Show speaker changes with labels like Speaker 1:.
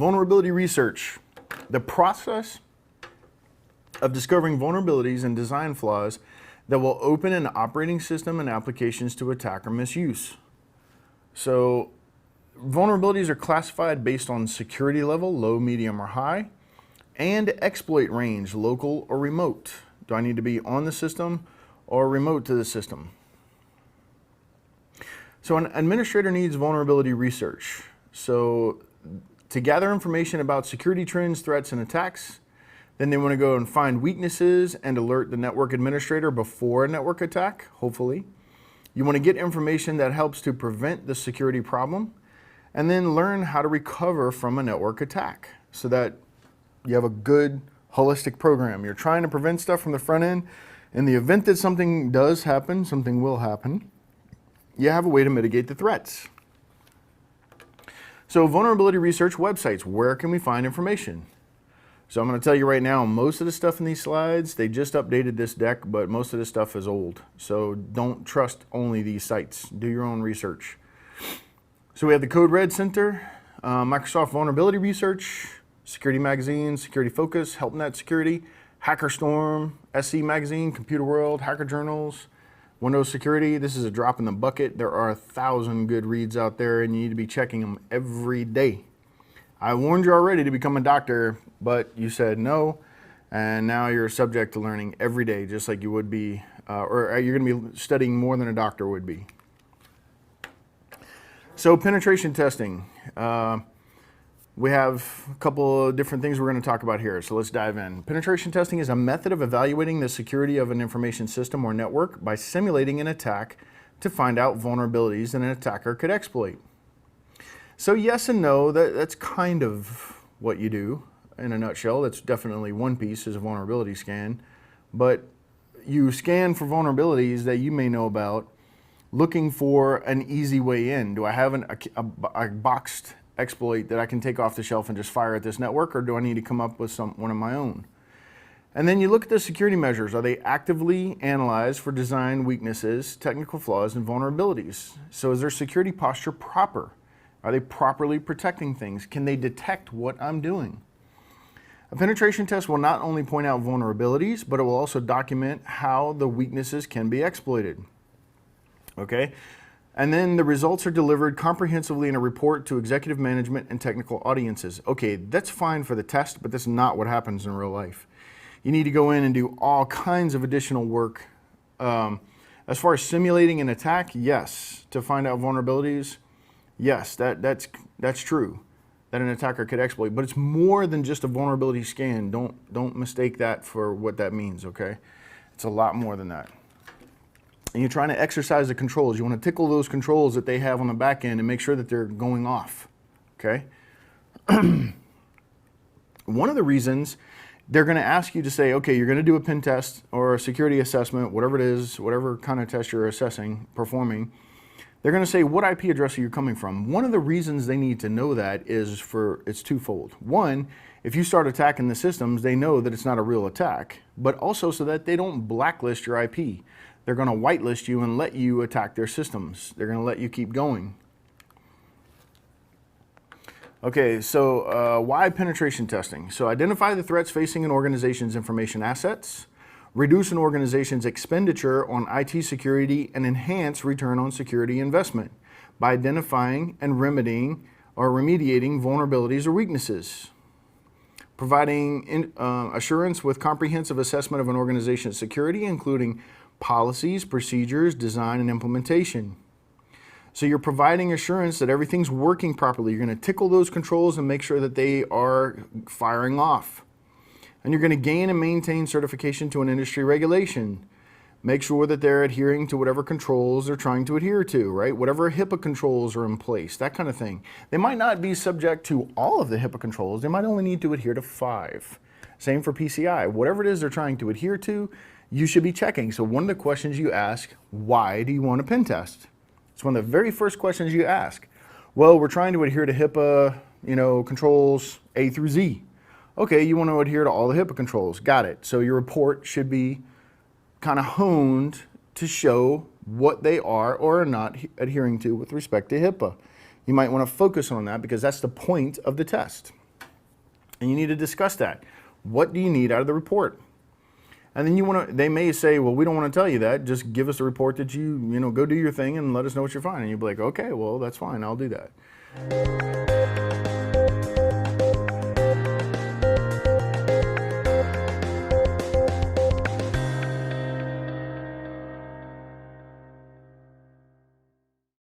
Speaker 1: Vulnerability research. The process of discovering vulnerabilities and design flaws that will open an operating system and applications to attack or misuse. So vulnerabilities are classified based on security level, low, medium, or high, and exploit range, local or remote. Do I need to be on the system or remote to the system? So an administrator needs vulnerability research. So to gather information about security trends, threats, and attacks, then they want to go and find weaknesses and alert the network administrator before a network attack, hopefully. You want to get information that helps to prevent the security problem, and then learn how to recover from a network attack so that you have a good holistic program. You're trying to prevent stuff from the front end. In the event that something does happen, something will happen, you have a way to mitigate the threats. So vulnerability research websites, where can we find information? So I'm going to tell you right now, most of the stuff in these slides, they just updated this deck, but most of this stuff is old. So don't trust only these sites. Do your own research. So we have the Code Red Center, Microsoft Vulnerability Research, Security Magazine, Security Focus, HelpNet Security, HackerStorm, SC Magazine, Computer World, Hacker Journals, Windows Security. This is a drop in the bucket. There are 1,000 good reads out there, and you need to be checking them every day. I warned you already to become a doctor, but you said no, and now you're subject to learning every day, just like you would be, or you're going to be studying more than a doctor would be. So penetration testing. We have a couple of different things we're going to talk about here, so let's dive in. Penetration testing is a method of evaluating the security of an information system or network by simulating an attack to find out vulnerabilities that an attacker could exploit. So yes and no, that's kind of what you do in a nutshell. That's definitely one piece, is a vulnerability scan. But you scan for vulnerabilities that you may know about, looking for an easy way in. Do I have a boxed exploit that I can take off the shelf and just fire at this network, or do I need to come up with one of my own? And then you look at the security measures. Are they actively analyzed for design weaknesses, technical flaws, and vulnerabilities? So is their security posture proper? Are they properly protecting things? Can they detect what I'm doing? A penetration test will not only point out vulnerabilities, but it will also document how the weaknesses can be exploited. Okay? And then the results are delivered comprehensively in a report to executive management and technical audiences. Okay, that's fine for the test, but that's not what happens in real life. You need to go in and do all kinds of additional work. As far as simulating an attack, yes. To find out vulnerabilities, yes, that's true, that an attacker could exploit. But it's more than just a vulnerability scan. Don't mistake that for what that means, okay? It's a lot more than that. And you're trying to exercise the controls. You want to tickle those controls that they have on the back end and make sure that they're going off, okay? One of the reasons they're going to ask you to say, okay, you're going to do a pen test or a security assessment, whatever it is, whatever kind of test you're performing, they're going to say, what IP address are you coming from? One of the reasons they need to know that is it's twofold. One, if you start attacking the systems, they know that it's not a real attack, but also so that they don't blacklist your IP. They're going to whitelist you and let you attack their systems. They're going to let you keep going. Okay, so why penetration testing? So identify the threats facing an organization's information assets, reduce an organization's expenditure on IT security, and enhance return on security investment by identifying and remediating vulnerabilities or weaknesses. Providing assurance with comprehensive assessment of an organization's security, including policies, procedures, design, and implementation. So you're providing assurance that everything's working properly. You're going to tickle those controls and make sure that they are firing off. And you're going to gain and maintain certification to an industry regulation. Make sure that they're adhering to whatever controls they're trying to adhere to, right? Whatever HIPAA controls are in place, that kind of thing. They might not be subject to all of the HIPAA controls. They might only need to adhere to 5. Same for PCI. Whatever it is they're trying to adhere to, you should be checking. So one of the questions you ask, why do you want a pen test? It's one of the very first questions you ask. Well, we're trying to adhere to HIPAA, controls A through Z. Okay, you want to adhere to all the HIPAA controls. Got it. So your report should be kind of honed to show what they are or are not adhering to with respect to HIPAA. You might want to focus on that because that's the point of the test. And you need to discuss that. What do you need out of the report? And then they may say, well, we don't want to tell you that. Just give us a report that go do your thing and let us know what you find. And you'll be like, okay, well, that's fine. I'll do that.